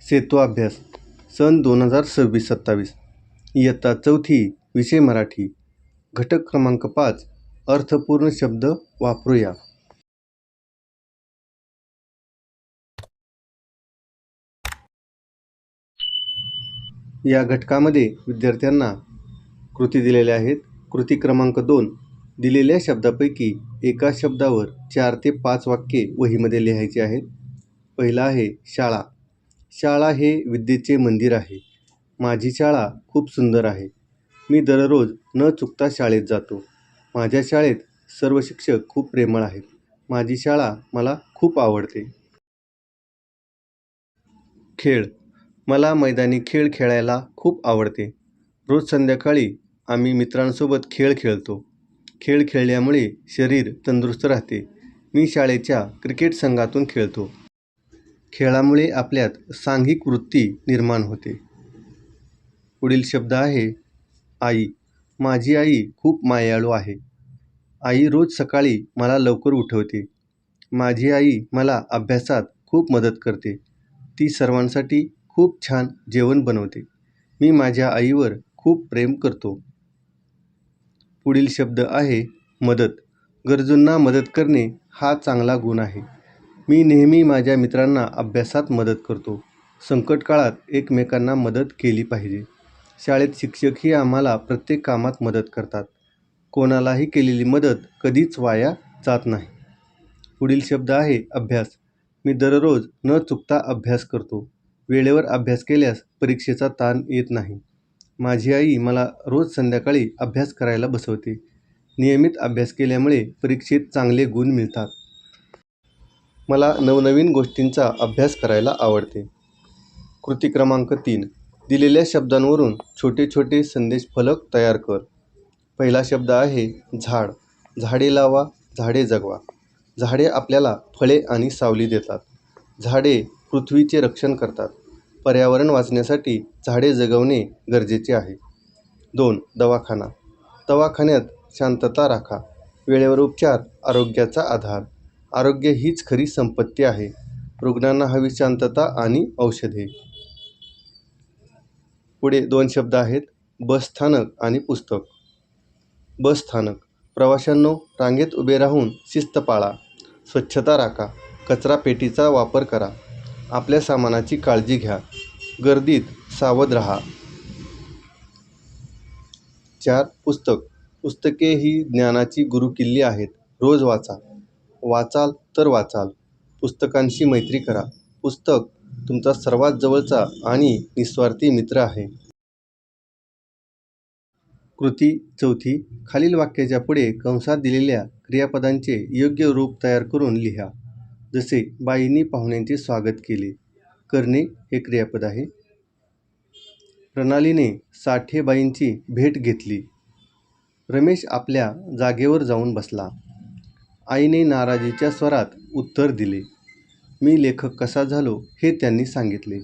सेतू अभ्यास सन 2026-27 इयत्ता 4थी विषय मराठी घटक क्रमांक 5 अर्थपूर्ण शब्द वापरूया. या घटकामध्ये विद्यार्थ्यांना कृती दिलेल्या आहेत. कृती क्रमांक 2 दिलेल्या शब्दापैकी एका शब्दावर 4 ते 5 वाक्ये वहीमध्ये लिहायची आहेत. पहिला आहे शाळा. शाळा हे विद्येचे मंदिर आहे. माझी शाळा खूप सुंदर आहे. मी दररोज न चुकता शाळेत जातो. माझ्या शाळेत सर्व शिक्षक खूप प्रेमळ आहेत. माझी शाळा मला खूप आवडते. खेळ. मला मैदानी खेळ खेळायला खूप आवडते. रोज संध्याकाळी आम्ही मित्रांसोबत खेळ खेळतो. खेळ खेळल्यामुळे शरीर तंदुरुस्त राहते. मी शाळेच्या क्रिकेट संघातून खेळतो. खेळामुळे आपल्यात सांघिक वृत्ती निर्माण होते. पुढील शब्द आहे आई. माझी आई खूप मायाळू आहे. आई रोज सकाळी मला लवकर उठवते. माझी आई मला अभ्यासात खूप मदत करते. ती सर्वांसाठी खूप छान जेवण बनवते. मी माझ्या आईवर खूप प्रेम करतो. पुढील शब्द आहे मदत. गरजूंना मदत करणे हा चांगला गुण आहे. मी नेहमी माझ्या मित्रांना अभ्यासात मदत करतो. संकट काळात एकमेकांना मदत केली पाहिजे. शाळेत शिक्षकही आम्हाला प्रत्येक कामात मदत करतात. कोणालाही केलेली मदत कधीच वाया जात नाही. पुढील शब्द आहे अभ्यास. मी दररोज न चुकता अभ्यास करतो. वेळेवर अभ्यास केल्यास परीक्षेचा ताण येत नाही. माझी आई मला रोज संध्याकाळी अभ्यास करायला बसवते. नियमित अभ्यास केल्यामुळे परीक्षेत चांगले गुण मिळतात. मला नवनवीन गोष्टींचा अभ्यास करायला आवडते. कृती क्रमांक 3 दिलेल्या शब्दांवरून छोटे छोटे संदेश फलक तयार कर. पहिला शब्द आहे झाड. झाडे लावा, झाडे जगवा. झाडे आपल्याला फळे आणि सावली देतात. झाडे पृथ्वीचे रक्षण करतात. पर्यावरण वाचण्यासाठी झाडे जगवणे गरजेचे आहे. 2 दवाखाना. दवाखान्यात शांतता राखा. वेळेवर उपचार आरोग्याचा आधार. आरोग्य हीच खरी संपत्ती आहे. रुग्णांना हवी शांतता आणि औषधे. पुढे 2 शब्द आहेत बसस्थानक आणि पुस्तक. बसस्थानक. प्रवाशांनो, रांगेत उभे राहून शिस्त पाळा. स्वच्छता राखा. कचरा पेटीचा वापर करा. आपल्या सामानाची काळजी घ्या. गर्दीत सावध राहा. 4 पुस्तक. पुस्तके ही ज्ञानाची गुरुकिल्ली आहेत. रोज वाचा. वाचाल तर वाचाल. पुस्तकांशी मैत्री करा. पुस्तक तुमचा सर्वात जवळचा आणि निस्वार्थी मित्र आहे. कृती 4थी खालील वाक्याच्या पुढे कंसात दिलेल्या क्रियापदांचे योग्य रूप तयार करून लिहा. जसे बाईंनी पाहुण्यांचे स्वागत केले. करणे हे क्रियापद आहे. प्रणालीने साठेबाईंची भेट घेतली. रमेश आपल्या जागेवर जाऊन बसला. आईने नाराजीच्या स्वरात उत्तर दिले. मी लेखक कसा झालो हे त्यांनी सांगितले.